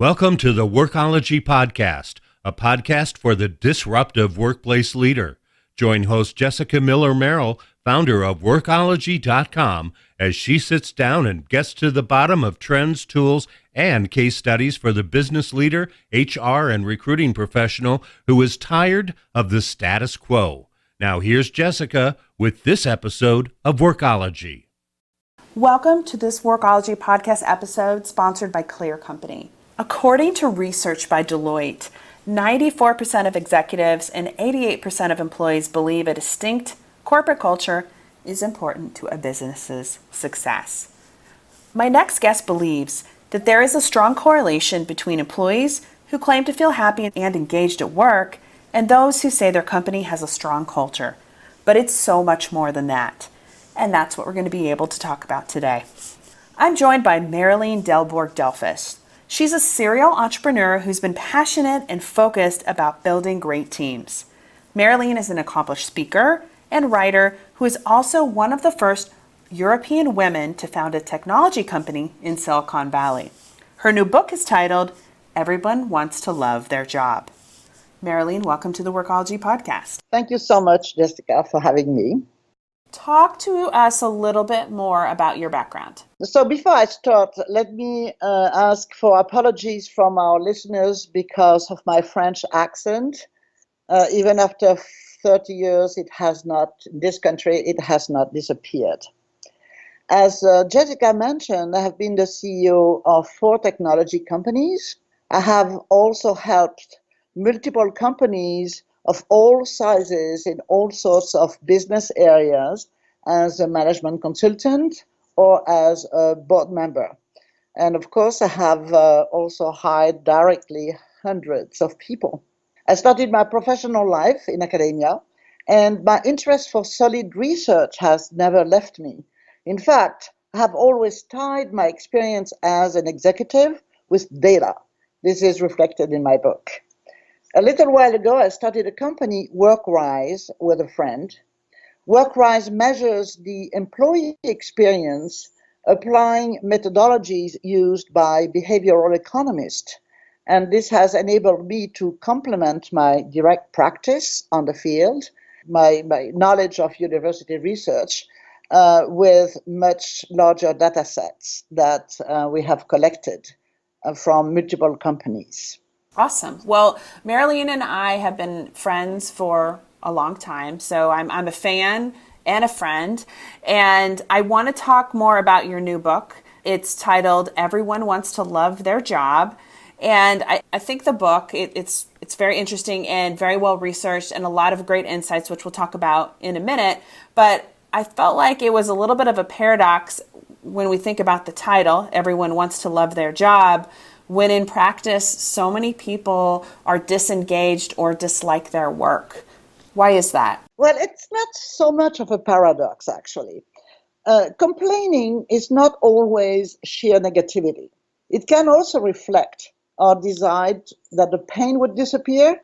Welcome to the WORKOLOGY podcast, a podcast for the disruptive workplace leader. Join host Jessica Miller-Merrill, founder of WORKOLOGY.com, as she sits down and gets to the bottom of trends, tools, and case studies for the business leader, HR, and recruiting professional who is tired of the status quo. Now here's Jessica with this episode of WORKOLOGY. Welcome to this WORKOLOGY podcast episode sponsored by Clear Company. According to research by Deloitte, 94% of executives and 88% of employees believe a distinct corporate culture is important to a business's success. My next guest believes that there is a strong correlation between employees who claim to feel happy and engaged at work and those who say their company has a strong culture. But it's so much more than that. And that's what we're going to be able to talk about today. I'm joined by Marilene Delborg-Delphus. She's a serial entrepreneur who's been passionate and focused about building great teams. Marilene is an accomplished speaker and writer who is also one of the first European women to found a technology company in Silicon Valley. Her new book is titled, Everyone Wants to Love Their Job. Marilene, welcome to the WORKOLOGY podcast. Thank you so much, Jessica, for having me. Talk to us a little bit more about your background. So before I start, let me ask for apologies from our listeners because of my French accent. Even after 30 years, in this country, it has not disappeared. As Jessica mentioned, I have been the CEO of 4 technology companies. I have also helped multiple companies of all sizes in all sorts of business areas as a management consultant or as a board member. And of course, I have also hired directly hundreds of people. I started my professional life in academia, and my interest for solid research has never left me. In fact, I have always tied my experience as an executive with data. This is reflected in my book. A little while ago, I started a company, WorkRise, with a friend. WorkRise measures the employee experience applying methodologies used by behavioral economists. And this has enabled me to complement my direct practice on the field, my knowledge of university research, with much larger data sets that we have collected from multiple companies. Awesome. Well, Marilene and I have been friends for a long time, so I'm a fan and a friend, and I want to talk more about your new book. It's titled Everyone Wants to Love Their Job, and I think the book, it's very interesting and very well researched and a lot of great insights, which we'll talk about in a minute, but I felt like it was a little bit of a paradox when we think about the title, Everyone Wants to Love Their Job, when in practice, so many people are disengaged or dislike their work. Why is that? Well, it's not so much of a paradox, actually. Complaining is not always sheer negativity. It can also reflect our desire that the pain would disappear,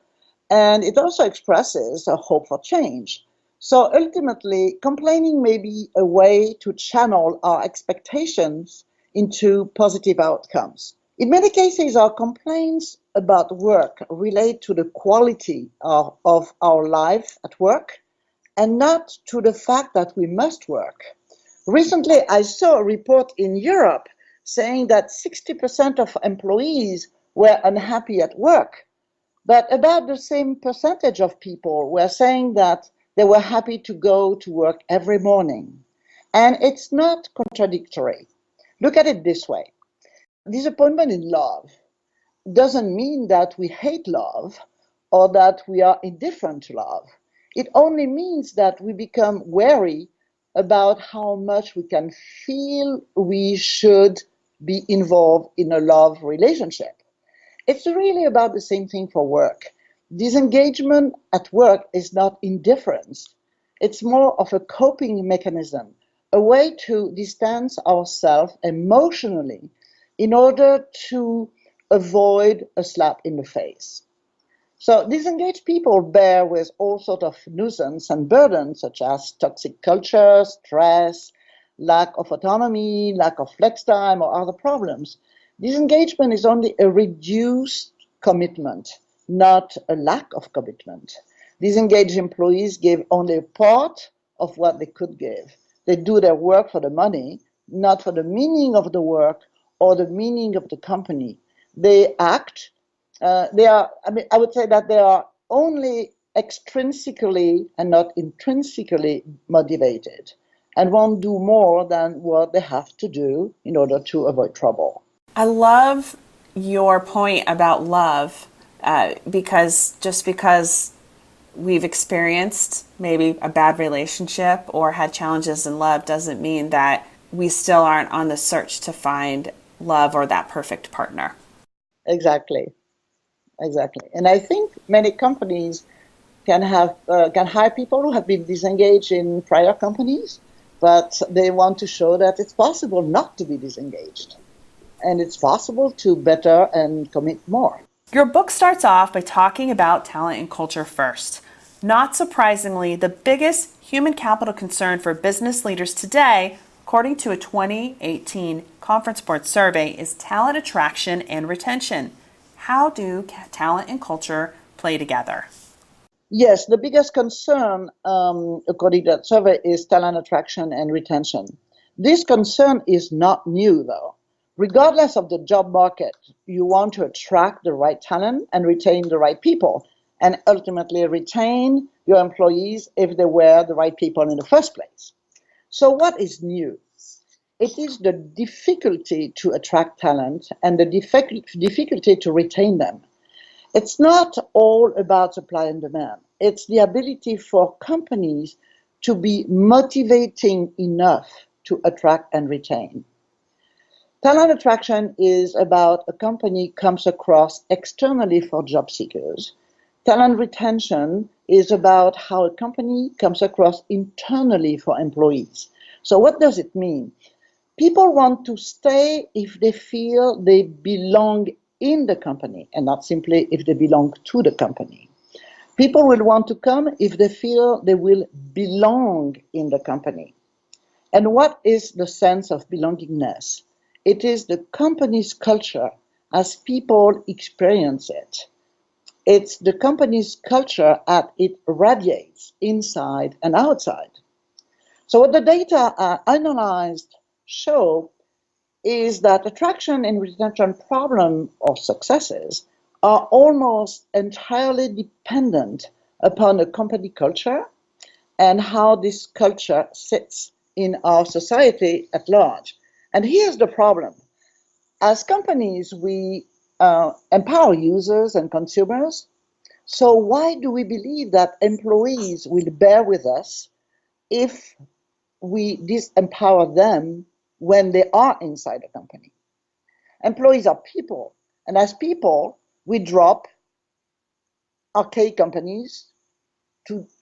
and it also expresses a hope for change. So ultimately, complaining may be a way to channel our expectations into positive outcomes. In many cases, our complaints about work relate to the quality of our life at work and not to the fact that we must work. Recently, I saw a report in Europe saying that 60% of employees were unhappy at work, but about the same percentage of people were saying that they were happy to go to work every morning. And it's not contradictory. Look at it this way. Disappointment in love doesn't mean that we hate love or that we are indifferent to love. It only means that we become wary about how much we can feel we should be involved in a love relationship. It's really about the same thing for work. Disengagement at work is not indifference. It's more of a coping mechanism, a way to distance ourselves emotionally in order to avoid a slap in the face. So disengaged people bear with all sorts of nuisance and burdens, such as toxic culture, stress, lack of autonomy, lack of flex time, or other problems. Disengagement is only a reduced commitment, not a lack of commitment. Disengaged employees give only a part of what they could give. They do their work for the money, not for the meaning of the work or the meaning of the company. They act, I would say that they are only extrinsically and not intrinsically motivated and won't do more than what they have to do in order to avoid trouble. I love your point about love because we've experienced maybe a bad relationship or had challenges in love doesn't mean that we still aren't on the search to find love or that perfect partner. Exactly. And I think many companies can hire people who have been disengaged in prior companies, but they want to show that it's possible not to be disengaged. And it's possible to better and commit more. Your book starts off by talking about talent and culture first. Not surprisingly, the biggest human capital concern for business leaders today, according to a 2018 Conference Board survey, is talent attraction and retention. How do talent and culture play together? Yes, the biggest concern, according to that survey, is talent attraction and retention. This concern is not new, though. Regardless of the job market, you want to attract the right talent and retain the right people, and ultimately retain your employees if they were the right people in the first place. So what is new? It is the difficulty to attract talent and the difficulty to retain them. It's not all about supply and demand. It's the ability for companies to be motivating enough to attract and retain. Talent attraction is about a company comes across externally for job seekers. Talent retention is about how a company comes across internally for employees. So what does it mean? People want to stay if they feel they belong in the company and not simply if they belong to the company. People will want to come if they feel they will belong in the company. And what is the sense of belongingness? It is the company's culture as people experience it. It's the company's culture as it radiates inside and outside. So what the data analyzed show is that attraction and retention problem or successes are almost entirely dependent upon a company culture and how this culture sits in our society at large. And here's the problem. As companies, we empower users and consumers. So why do we believe that employees will bear with us if we disempower them when they are inside a company? Employees are people, and as people, we drop archaic companies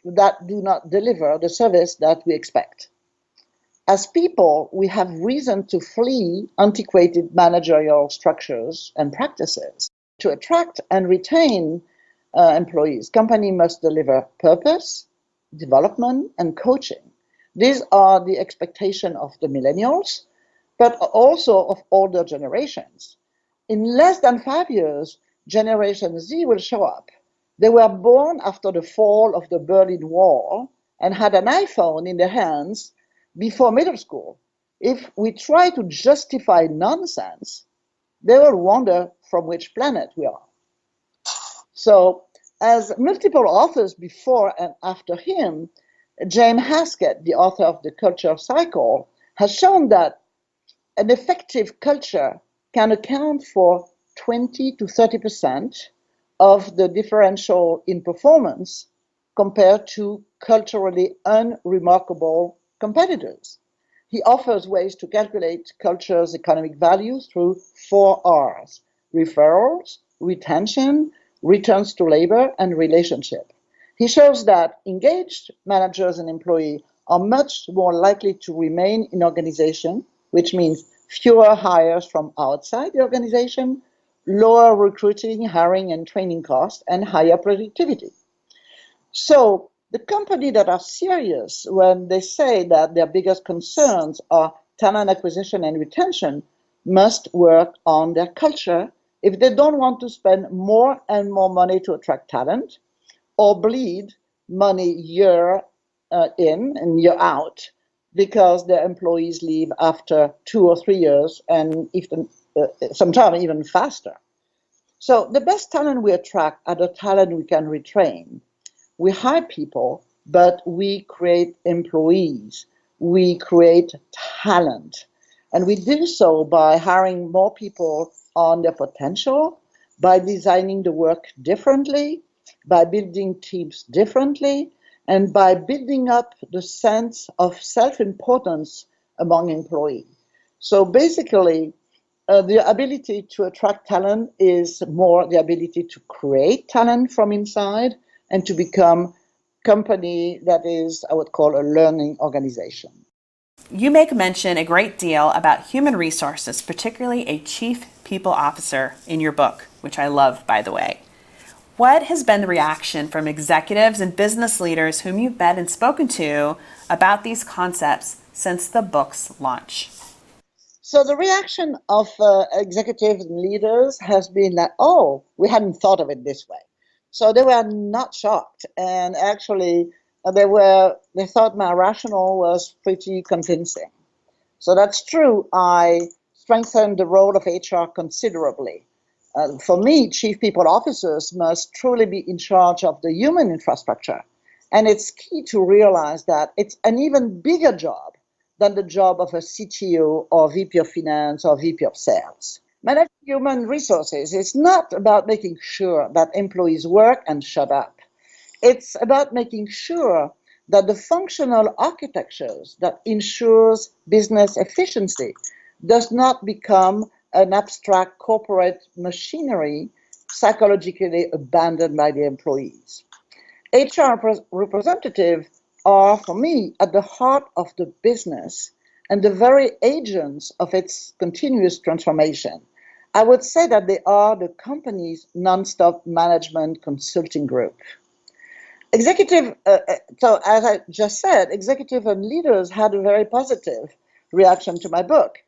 that do not deliver the service that we expect. As people, we have reason to flee antiquated managerial structures and practices. To attract and retain employees, company must deliver purpose, development, and coaching. These are the expectation of the millennials, but also of older generations. In less than 5 years, Generation Z will show up. They were born after the fall of the Berlin Wall and had an iPhone in their hands before middle school. If we try to justify nonsense, they will wonder from which planet we are. So, as multiple authors before and after him, James Haskett, the author of The Culture Cycle, has shown that an effective culture can account for 20 to 30% of the differential in performance compared to culturally unremarkable competitors. He offers ways to calculate culture's economic value through 4 R's: referrals, retention, returns to labor, and relationship. He shows that engaged managers and employees are much more likely to remain in organization, which means fewer hires from outside the organization, lower recruiting, hiring, and training costs, and higher productivity. So the companies that are serious when they say that their biggest concerns are talent acquisition and retention must work on their culture if they don't want to spend more and more money to attract talent or bleed money year in and year out because their employees leave after 2 or 3 years and even sometimes even faster. So the best talent we attract are the talent we can retrain. We hire people, but we create employees. We create talent. And we do so by hiring more people on their potential, by designing the work differently, by building teams differently, and by building up the sense of self-importance among employees. So basically, the ability to attract talent is more the ability to create talent from inside and to become a company that is, I would call, a learning organization. You make mention a great deal about human resources, particularly a chief people officer in your book, which I love, by the way. What has been the reaction from executives and business leaders whom you've met and spoken to about these concepts since the book's launch? So the reaction of executives and leaders has been like, oh, we hadn't thought of it this way. So they were not shocked. And actually, they thought my rationale was pretty convincing. So that's true. I strengthened the role of HR considerably. For me, chief people officers must truly be in charge of the human infrastructure. And it's key to realize that it's an even bigger job than the job of a CTO or VP of finance or VP of sales. Managing human resources is not about making sure that employees work and shut up. It's about making sure that the functional architectures that ensures business efficiency does not become an abstract corporate machinery psychologically abandoned by the employees. HR representatives are, for me, at the heart of the business and the very agents of its continuous transformation. I would say that they are the company's non-stop management consulting group. So as I just said, executive and leaders had a very positive reaction to my book.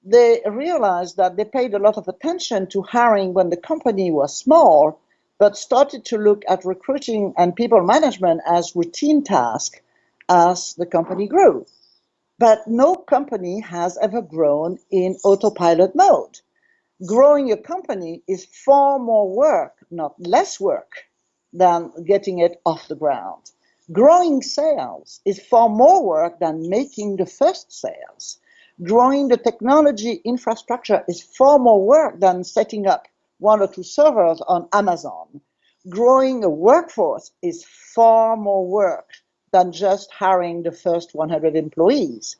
They realized that they paid a lot of attention to hiring when the company was small, but started to look at recruiting and people management as routine tasks as the company grew. But no company has ever grown in autopilot mode. Growing a company is far more work, not less work, than getting it off the ground. Growing sales is far more work than making the first sales. Growing the technology infrastructure is far more work than setting up 1 or 2 servers on Amazon. Growing a workforce is far more work than just hiring the first 100 employees.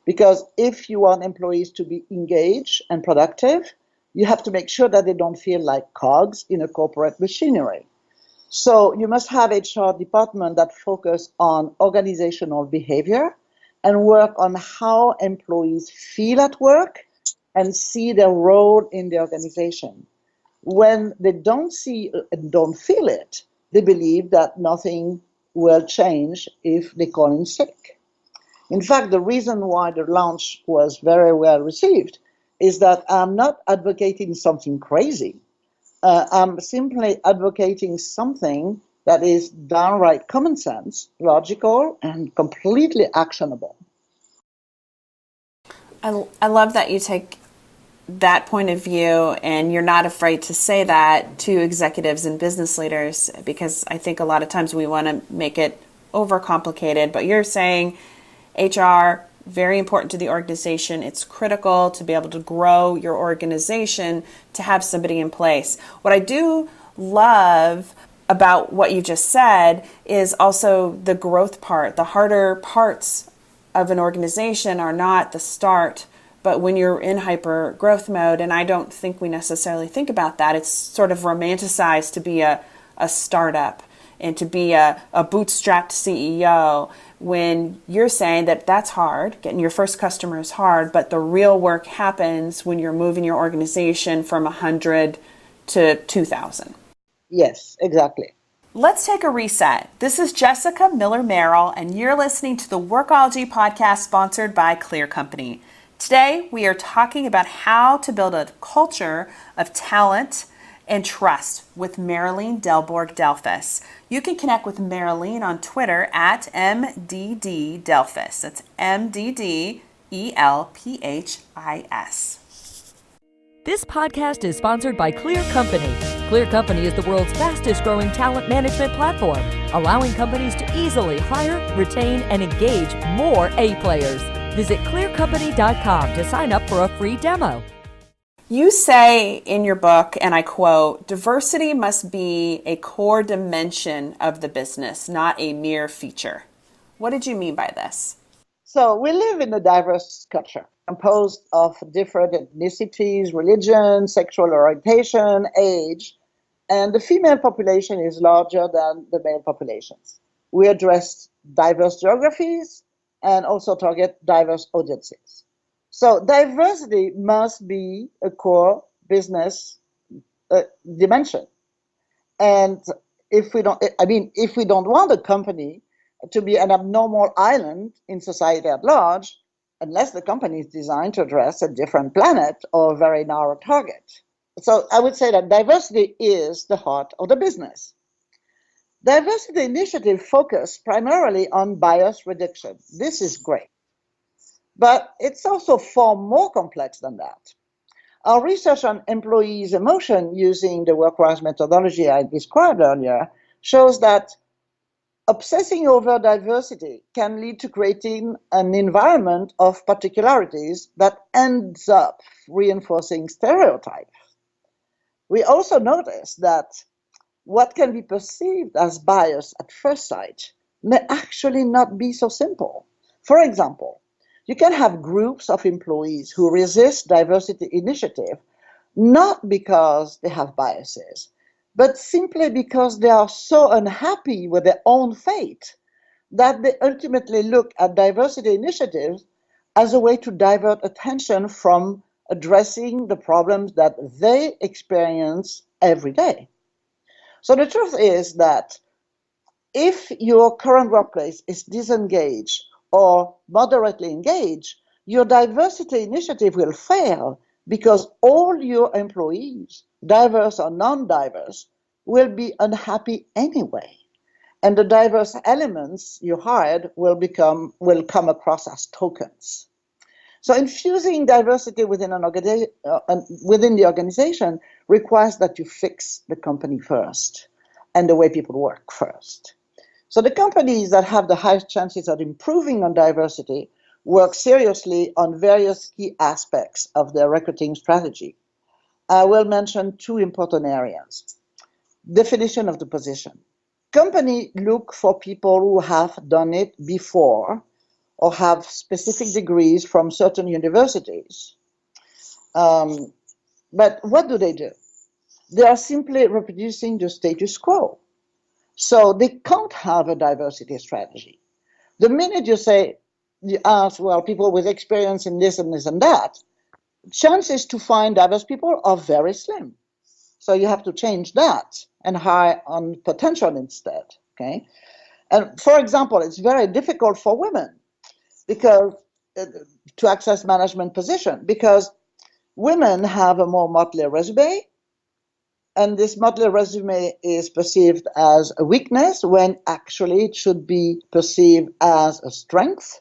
Because if you want employees to be engaged and productive, you have to make sure that they don't feel like cogs in a corporate machinery. So you must have HR department that focus on organizational behavior and work on how employees feel at work and see their role in the organization. When they don't see and don't feel it, they believe that nothing will change if they call in sick. In fact, the reason why the launch was very well received is that I'm not advocating something crazy. I'm simply advocating something that is downright common sense, logical, and completely actionable. I love that you take that point of view and you're not afraid to say that to executives and business leaders, because I think a lot of times we want to make it overcomplicated, but you're saying HR, very important to the organization. It's critical to be able to grow your organization, to have somebody in place. What I do love about what you just said is also the growth part. The harder parts of an organization are not the start, but when you're in hyper growth mode, and I don't think we necessarily think about that, it's sort of romanticized to be a startup and to be a bootstrapped CEO, when you're saying that that's hard, getting your first customer is hard, but the real work happens when you're moving your organization from 100 to 2,000. Yes, exactly. Let's take a reset. This is Jessica Miller Merrill, and you're listening to the Workology podcast sponsored by Clear Company. Today, we are talking about how to build a culture of talent and trust with Marilyn Delborg-Delphis. You can connect with Marilyn on Twitter at MDDDelphis. That's MDDELPHIS. This podcast is sponsored by Clear Company. Clear Company is the world's fastest growing talent management platform, allowing companies to easily hire, retain, and engage more A-players. Visit clearcompany.com to sign up for a free demo. You say in your book, and I quote, diversity must be a core dimension of the business, not a mere feature. What did you mean by this? So we live in a diverse culture composed of different ethnicities, religion, sexual orientation, age, and the female population is larger than the male populations. We address diverse geographies and also target diverse audiences. So diversity must be a core business dimension. And if we don't want a company to be an abnormal island in society at large, unless the company is designed to address a different planet or a very narrow target. So I would say that diversity is the heart of the business. Diversity initiatives focus primarily on bias reduction. This is great. But it's also far more complex than that. Our research on employees' emotion using the WorkWise methodology I described earlier shows that obsessing over diversity can lead to creating an environment of particularities that ends up reinforcing stereotypes. We also notice that what can be perceived as bias at first sight may actually not be so simple. For example, you can have groups of employees who resist diversity initiative not because they have biases, but simply because they are so unhappy with their own fate that they ultimately look at diversity initiatives as a way to divert attention from addressing the problems that they experience every day. So the truth is that if your current workplace is disengaged or moderately engaged, your diversity initiative will fail because all your employees, diverse or non-diverse, will be unhappy anyway. And the diverse elements you hired will come across as tokens. So infusing diversity within the organization requires that you fix the company first and the way people work first. So the companies that have the highest chances of improving on diversity work seriously on various key aspects of their recruiting strategy. I will mention two important areas. Definition of the position. Companies look for people who have done it before or have specific degrees from certain universities. But what do? They are simply reproducing the status quo. So they can't have a diversity strategy. The minute you ask, well, people with experience in this and this and that, chances to find diverse people are very slim. So you have to change that and hire on potential instead. Okay. And for example, it's very difficult for women because to access management position because women have a more motley resume. And this motley resume is perceived as a weakness when actually it should be perceived as a strength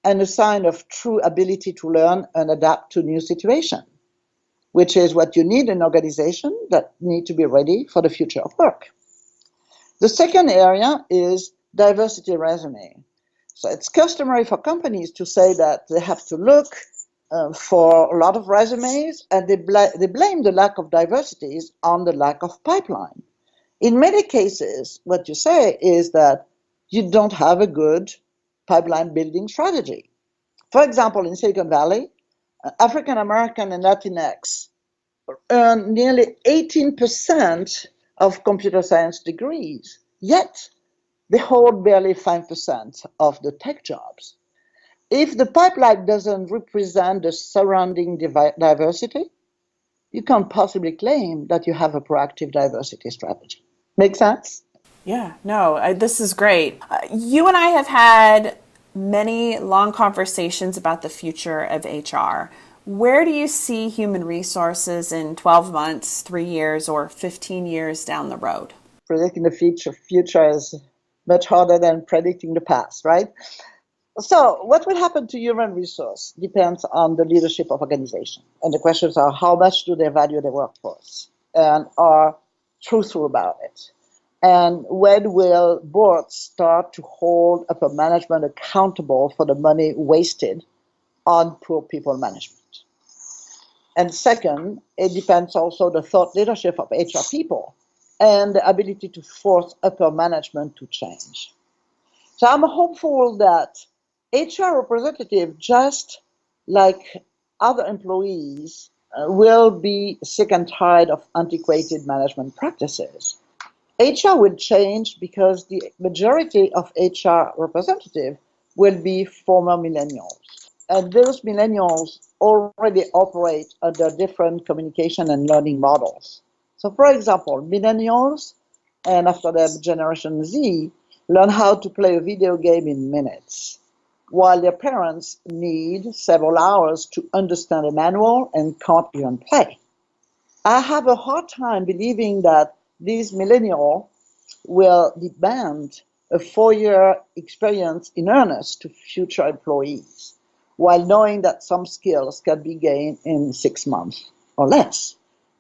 and a sign of true ability to learn and adapt to new situations, which is what you need in an organization that need to be ready for the future of work. The second area is diversity resume. So it's customary for companies to say that they have to look for a lot of resumes, and they blame the lack of diversities on the lack of pipeline. In many cases, what you say is that you don't have a good pipeline building strategy. For example, in Silicon Valley, African American and Latinx earn nearly 18% of computer science degrees, yet they hold barely 5% of the tech jobs. If the pipeline doesn't represent the surrounding diversity, you can't possibly claim that you have a proactive diversity strategy. Make sense? Yeah, no, this is great. You and I have had many long conversations about the future of HR. Where do you see human resources in 12 months, 3 years, or 15 years down the road? Predicting the future is much harder than predicting the past, right? So what will happen to human resource depends on the leadership of organization. And the questions are, how much do they value their workforce and are truthful about it? And when will boards start to hold upper management accountable for the money wasted on poor people management? And second, it depends also the thought leadership of HR people and the ability to force upper management to change. So I'm hopeful that HR representatives, just like other employees, will be sick and tired of antiquated management practices. HR will change because the majority of HR representatives will be former millennials. And those millennials already operate under different communication and learning models. So for example, millennials, and after that Generation Z, learn how to play a video game in minutes, while their parents need several hours to understand a manual and can't even play. I have a hard time believing that these millennials will demand a 4-year experience in earnest to future employees, while knowing that some skills can be gained in 6 months or less.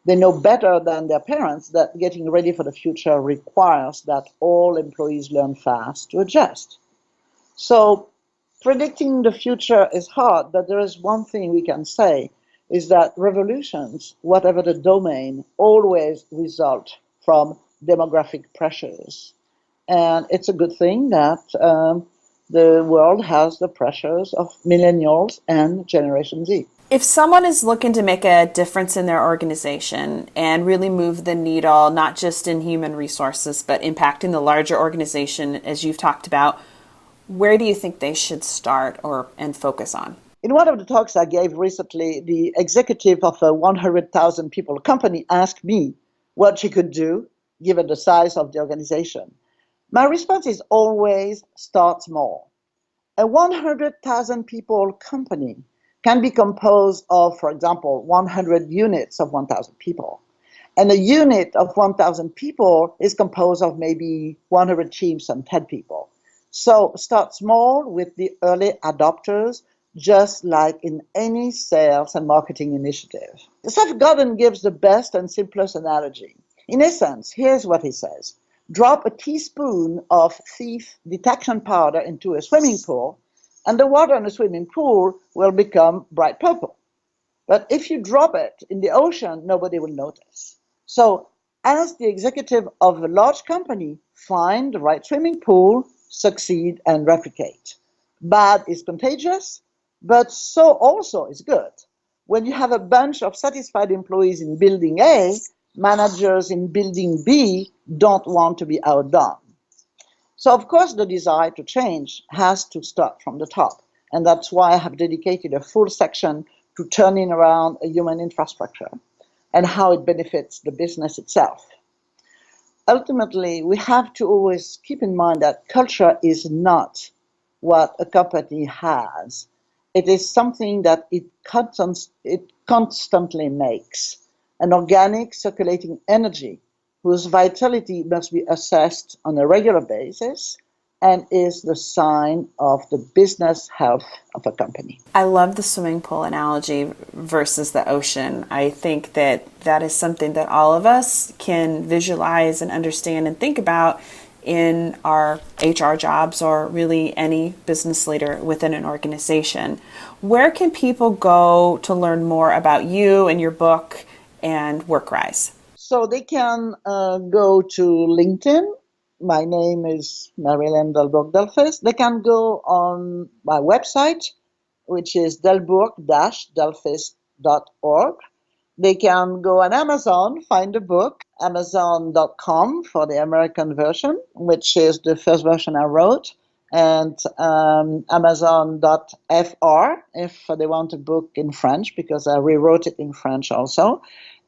They know better than their parents that getting ready for the future requires that all employees learn fast to adjust. So predicting the future is hard, but there is one thing we can say, is that revolutions, whatever the domain, always result from demographic pressures. And it's a good thing that the world has the pressures of millennials and Generation Z. If someone is looking to make a difference in their organization and really move the needle, not just in human resources, but impacting the larger organization, as you've talked about, where do you think they should start and focus on? In one of the talks I gave recently, the executive of a 100,000 people company asked me what she could do given the size of the organization. My response is always start small. A 100,000 people company can be composed of, for example, 100 units of 1,000 people. And a unit of 1,000 people is composed of maybe 100 teams and 10 people. So start small with the early adopters, just like in any sales and marketing initiative. Seth Godin gives the best and simplest analogy. In essence, here's what he says. Drop a teaspoon of thief detection powder into a swimming pool, and the water in the swimming pool will become bright purple. But if you drop it in the ocean, nobody will notice. So as the executive of a large company, find the right swimming pool, succeed, and replicate. Bad is contagious, but so also is good. When you have a bunch of satisfied employees in building A, managers in building B don't want to be outdone. So of course the desire to change has to start from the top. And that's why I have dedicated a full section to turning around a human infrastructure and how it benefits the business itself. Ultimately, we have to always keep in mind that culture is not what a company has. It is something that it constantly makes, an organic circulating energy whose vitality must be assessed on a regular basis and is the sign of the business health of a company. I love the swimming pool analogy versus the ocean. I think that is something that all of us can visualize and understand and think about in our HR jobs or really any business leader within an organization. Where can people go to learn more about you and your book and WorkRise? So they can go to LinkedIn. My name is Marilyn Delbourg-Delfes. They can go on my website, which is delbourg-delfes.org. They can go on Amazon, find the book, amazon.com for the American version, which is the first version I wrote, and amazon.fr if they want a book in French, because I rewrote it in French also.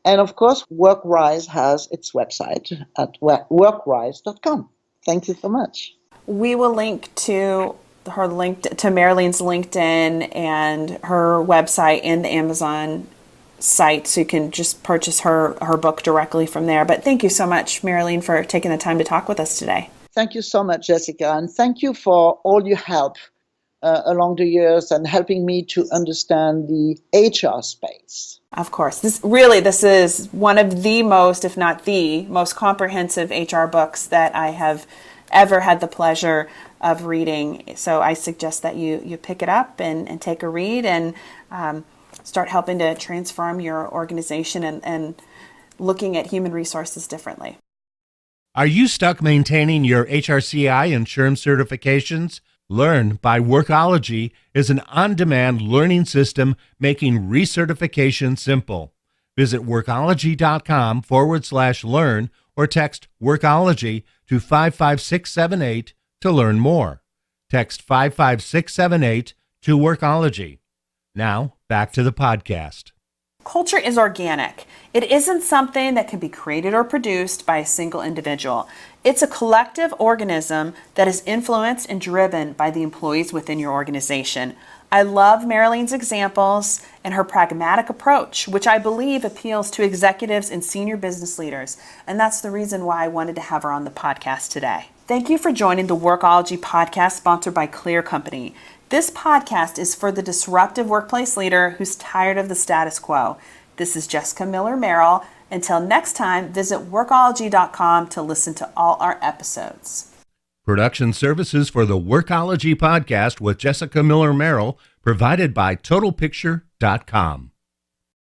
And of course, WorkRise has its website at workrise.com. Thank you so much. We will link to her link to Marilene's LinkedIn and her website and the Amazon site, so you can just purchase her book directly from there. But thank you so much, Marilene, for taking the time to talk with us today. Thank you so much, Jessica, and thank you for all your help along the years and helping me to understand the HR space. Of course. This is one of the most, if not the most comprehensive HR books that I have ever had the pleasure of reading. So I suggest that you pick it up and take a read and start helping to transform your organization and looking at human resources differently. Are you stuck maintaining your HRCI and SHRM certifications? Learn by Workology is an on-demand learning system making recertification simple. Visit workology.com/learn or text Workology to 55678 to learn more. Text 55678 to Workology. Now, back to the podcast. Culture is organic. It isn't something that can be created or produced by a single individual. It's a collective organism that is influenced and driven by the employees within your organization. I love Marilene's examples and her pragmatic approach, which I believe appeals to executives and senior business leaders. And that's the reason why I wanted to have her on the podcast today. Thank you for joining the Workology podcast sponsored by Clear Company. This podcast is for the disruptive workplace leader who's tired of the status quo. This is Jessica Miller Merrill. Until next time, visit workology.com to listen to all our episodes. Production services for the Workology podcast with Jessica Miller Merrill provided by TotalPicture.com.